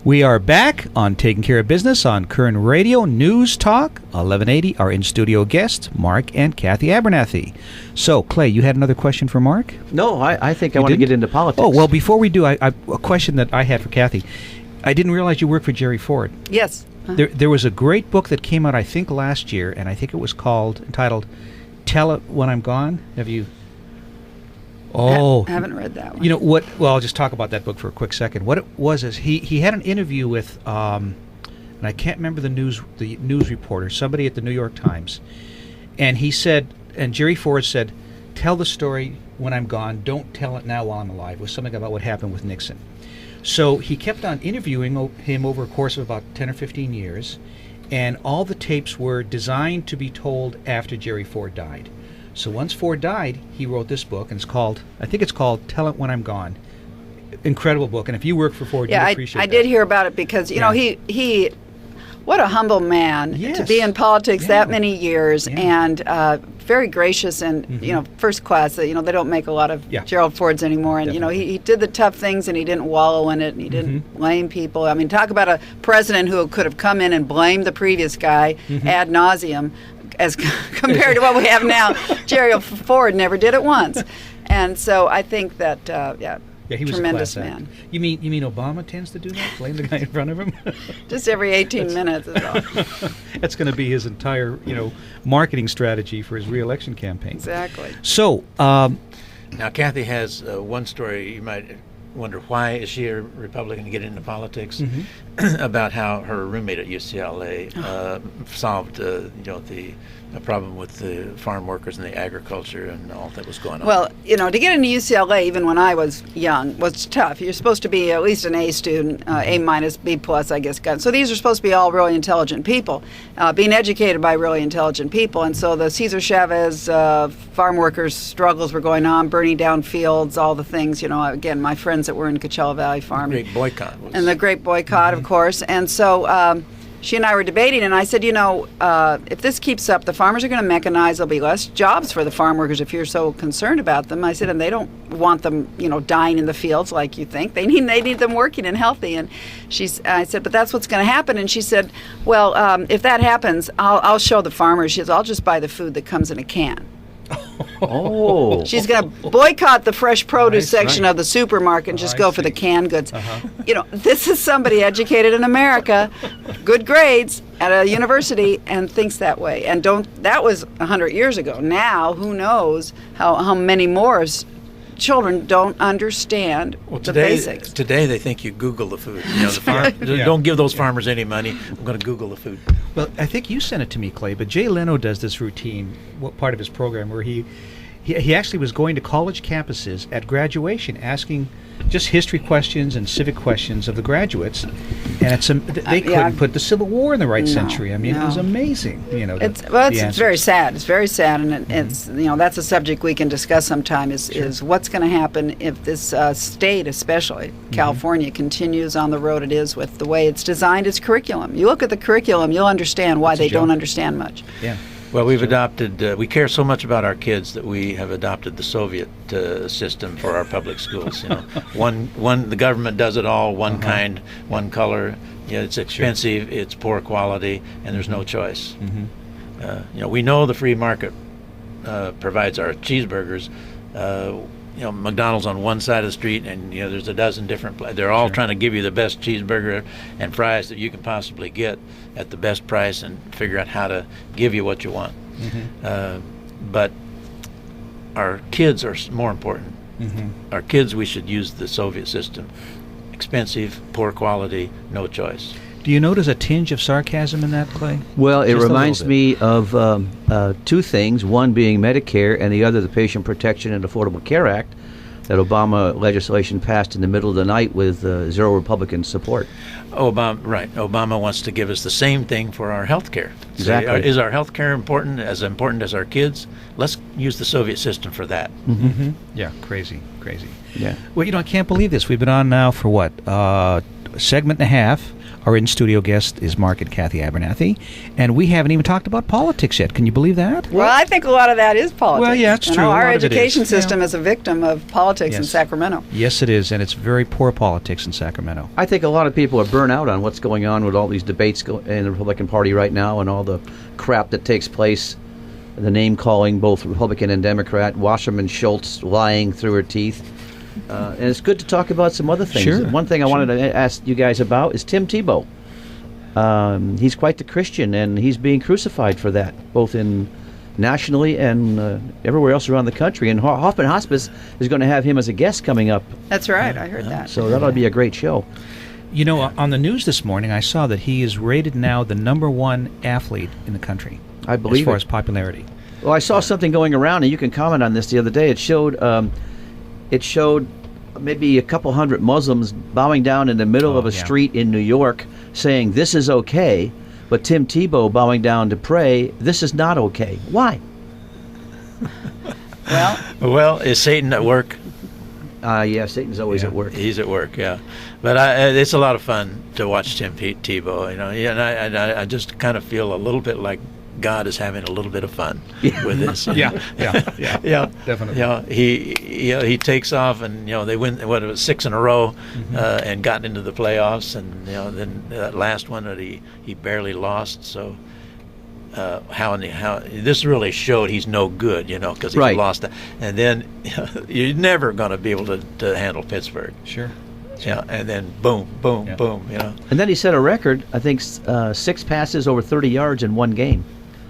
We are back on Taking Care of Business on Koerner Radio News Talk 1180. Our in-studio guests, Mark and Cathy Abernathy. So, Clay, you had another question for Mark? No, I think I want to get into politics. Oh, well, before we do, a question that I had for Cathy. I didn't realize you worked for Jerry Ford. Yes. There was a great book that came out, I think, last year, and I think it was entitled Tell It When I'm Gone. Have you... Oh, I haven't read that one. You know what? Well, I'll just talk about that book for a quick second. What it was is he had an interview with, and I can't remember the news reporter, somebody at the New York Times, and he said, and Jerry Ford said, "Tell the story when I'm gone. Don't tell it now while I'm alive." It was something about what happened with Nixon. So he kept on interviewing him over a course of about 10 or 15 years, and all the tapes were designed to be told after Jerry Ford died. So once Ford died, he wrote this book, and I think it's called Tell It When I'm Gone. Incredible book, and if you work for Ford, you'd appreciate that. I did hear about it because, you know, he what a humble man to be in politics that many years, and very gracious and, you know, first class. You know, they don't make a lot of Gerald Fords anymore, and, you know, he did the tough things, and he didn't wallow in it, and he didn't blame people. I mean, talk about a president who could have come in and blamed the previous guy ad nauseum, as compared to what we have now. Gerald Ford never did it once. And so I think that, he was tremendous a class man. Act. You mean Obama tends to do that? Blame the guy in front of him? Just every 18 minutes is all. That's going to be his entire, marketing strategy for his re-election campaign. Exactly. So, now Cathy has one story you might wonder, why is she a Republican to get into politics? About how her roommate at UCLA solved the problem with the farm workers and the agriculture and all that was going on. Well, to get into UCLA, even when I was young, was tough. You're supposed to be at least an A student, A minus, B plus, I guess. So these are supposed to be all really intelligent people, being educated by really intelligent people. And so the Cesar Chavez farm workers' struggles were going on, burning down fields, all the things. Again, my friends that were in Coachella Valley farming. The Great Boycott. And the Great Boycott, of course. And so she and I were debating, and I said, if this keeps up, the farmers are going to mechanize. There'll be less jobs for the farm workers if you're so concerned about them. I said, and they don't want them, dying in the fields like you think. They need them working and healthy. And I said, but that's what's going to happen. And she said, well, if that happens, I'll show the farmers. She says, I'll just buy the food that comes in a can. Oh. She's going to boycott the fresh produce section of the supermarket and just go for the canned goods. This is somebody educated in America, good grades at a university, and thinks that way. And that was 100 years ago. Now, who knows how many more children don't understand the basics. Today they think you Google the food. Don't give those farmers any money. I'm going to Google the food. Well, I think you sent it to me, Clay, but Jay Leno does this routine, part of his program, where he actually was going to college campuses at graduation asking just history questions and civic questions of the graduates, and they couldn't put the Civil War in the right century. I mean, it was amazing. It's very sad. It's very sad, and it's that's a subject we can discuss sometime. Is what's going to happen if this state, especially California, continues on the road it is with the way it's designed its curriculum. You look at the curriculum, you'll understand why they don't understand much. Yeah. Well, we've adopted, we care so much about our kids that we have adopted the Soviet system for our public schools. The government does it all, one kind, one color. It's expensive, it's poor quality, and there's no choice. We know the free market provides our cheeseburgers. McDonald's on one side of the street, and there's a dozen different places. They're all trying to give you the best cheeseburger and fries that you can possibly get at the best price, and figure out how to give you what you want. But our kids are more important. Our kids, we should use the Soviet system. Expensive, poor quality, no choice. Do you notice a tinge of sarcasm in that, Clay? Well, it reminds me of two things, one being Medicare and the other the Patient Protection and Affordable Care Act that Obama legislation passed in the middle of the night with zero Republican support. Obama wants to give us the same thing for our health care. Exactly. Is our health care important as our kids? Let's use the Soviet system for that. Yeah, crazy. Yeah. Well, I can't believe this. We've been on now for what? segment and a half. Our in-studio guest is Mark and Cathy Abernathy, and we haven't even talked about politics yet. Can you believe that? Well, I think a lot of that is politics. Well, yeah, it's true. Our education system is a victim of politics in Sacramento. Yes, it is, and it's very poor politics in Sacramento. I think a lot of people are burnt out on what's going on with all these debates in the Republican Party right now and all the crap that takes place, the name-calling, both Republican and Democrat, Wasserman Schultz lying through her teeth. And it's good to talk about some other things. Sure. One thing I wanted to ask you guys about is Tim Tebow. He's quite the Christian, and he's being crucified for that, both nationally and everywhere else around the country. And Hoffman Hospice is going to have him as a guest coming up. That's right. I heard that. So that'll be a great show. You know, on the news this morning, I saw that he is rated now the #1 athlete in the country. I believe as far it. as popularity. Well, I saw something going around, and you can comment on this the other day. It showed maybe a couple hundred Muslims bowing down in the middle of a street in New York saying, "This is okay," but Tim Tebow bowing down to pray, "This is not okay." Why? Well, is Satan at work? Yeah, Satan's always at work. He's at work, yeah. But it's a lot of fun to watch Tim Tebow, you know. And I just kind of feel a little bit like God is having a little bit of fun with this. Yeah, definitely. You know, he takes off, and they win 6 in a row, and got into the playoffs, and then that last one that he barely lost. So how this really showed he's no good, because he lost that, and then you're never going to be able to handle Pittsburgh. Sure. Yeah, and then boom, boom, And then he set a record, I think, 6 passes over 30 yards in one game.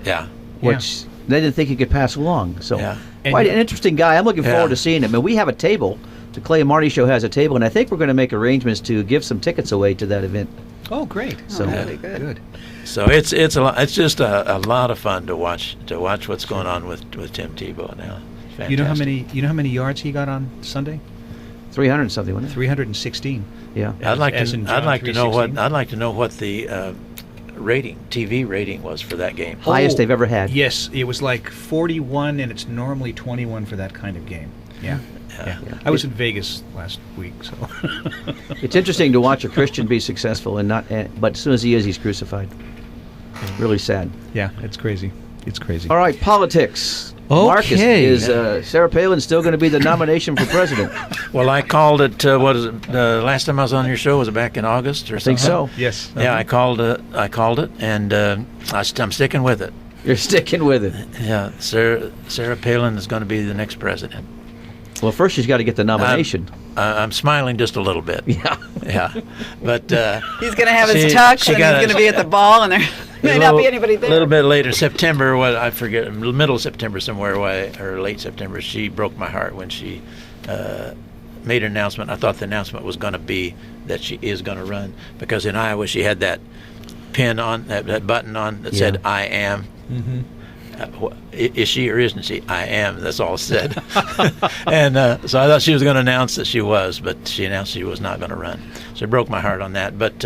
Yeah. Which they didn't think he could pass along. So quite an interesting guy. I'm looking forward to seeing him. And we have a table. The Clay and Marty Show has a table, and I think we're going to make arrangements to give some tickets away to that event. Oh, great! So that'd be good. So it's a lot. It's just a lot of fun to watch what's going on with Tim Tebow now. Fantastic. You know how many yards he got on Sunday? 300 and something, wasn't it? 316. Yeah. I'd like to know what the TV rating was for that game. Highest they've ever had. Yes, it was like 41, and it's normally 21 for that kind of game. Yeah. I was in Vegas last week, so. It's interesting to watch a Christian be successful but as soon as he is, he's crucified. It's really sad. Yeah, it's crazy. It's crazy. All right, politics. Okay. Marcus, is Sarah Palin still going to be the nomination for president? Well, I called it. What is it? Last time I was on your show was it back in August or something? I think so. Yes. Yeah, I called it, and I'm sticking with it. You're sticking with it. Yeah, Sarah Palin is going to be the next president. Well, first she's got to get the nomination. I'm smiling just a little bit. Yeah. But he's going to have his tux, and he's going to be at the ball, and there may not be anybody there. A little bit later, September, I forget, middle of September somewhere, or late September, she broke my heart when she made an announcement. I thought the announcement was going to be that she is going to run, because in Iowa she had that pin on, that button on that said, "I am." Mm-hmm. Is she or isn't she? I am. That's all it said. And so I thought she was going to announce that she was, but she announced she was not going to run. So it broke my heart on that. But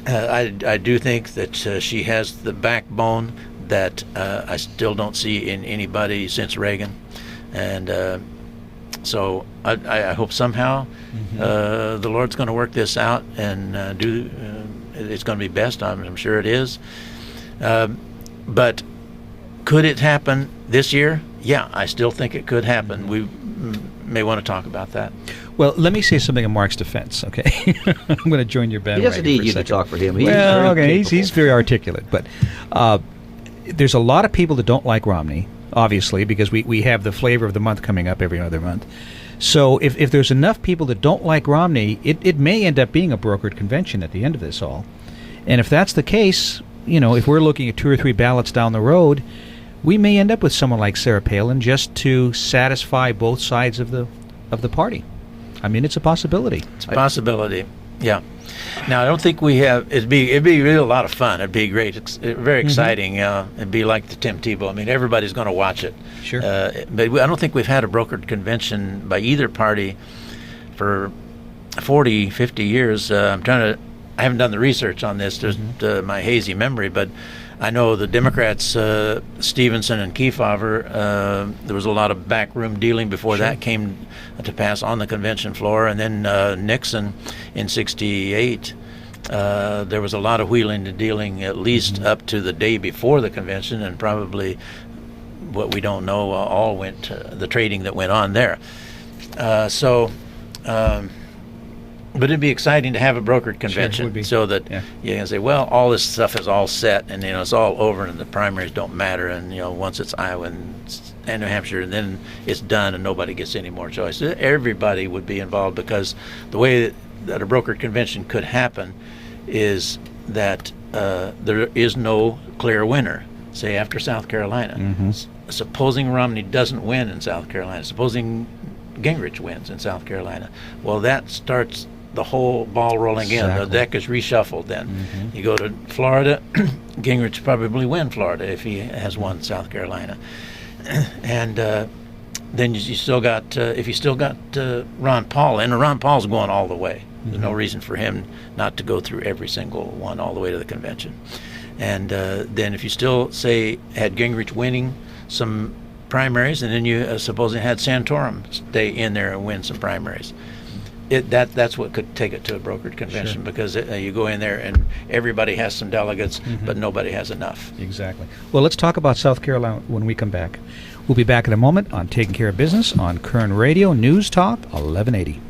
I do think that she has the backbone that I still don't see in anybody since Reagan. And so I hope somehow the Lord's going to work this out and it's going to be best. I'm sure it is. But could it happen this year? Yeah, I still think it could happen. We may want to talk about that. Well, let me say something in Mark's defense, okay? I'm going to join your bandwagon. He doesn't need you to talk for him. He's very articulate. But there's a lot of people that don't like Romney, obviously, because we have the flavor of the month coming up every other month. So if there's enough people that don't like Romney, it may end up being a brokered convention at the end of this all. And if that's the case, if we're looking at 2 or 3 ballots down the road, we may end up with someone like Sarah Palin just to satisfy both sides of the party. I mean, it's a possibility. It's a possibility. Yeah. Now, I don't think we have. It'd be really a lot of fun. It'd be great. It's very exciting. It'd be like the Tim Tebow. I mein, everybody's going to watch it. Sure. But I don't think we've had a brokered convention by either party for 40, 50 years. I haven't done the research on this. Just my hazy memory, but I know the Democrats, Stevenson and Kefauver, there was a lot of backroom dealing before that came to pass on the convention floor. And then Nixon in 68, there was a lot of wheeling and dealing, at least up to the day before the convention, and probably what we don't know all went to the trading that went on there. But it'd be exciting to have a brokered convention, so that you can say, well, all this stuff is all set, and it's all over, and the primaries don't matter, and once it's Iowa and New Hampshire, and then it's done, and nobody gets any more choice. Everybody would be involved, because the way that a brokered convention could happen is that there is no clear winner. Say after South Carolina, supposing Romney doesn't win in South Carolina, supposing Gingrich wins in South Carolina, well, that starts the whole ball rolling again. The deck is reshuffled then. You go to Florida, Gingrich probably win Florida if he has won South Carolina. And then you still got, if you still got Ron Paul, and Ron Paul's going all the way. There's no reason for him not to go through every single one all the way to the convention. And then if you still, say, had Gingrich winning some primaries, and then you supposedly had Santorum stay in there and win some primaries, that's what could take it to a brokered convention, because you go in there and everybody has some delegates, but nobody has enough. Exactly. Well, let's talk about South Carolina when we come back. We'll be back in a moment on Taking Care of Business on Koerner Radio News Talk 1180.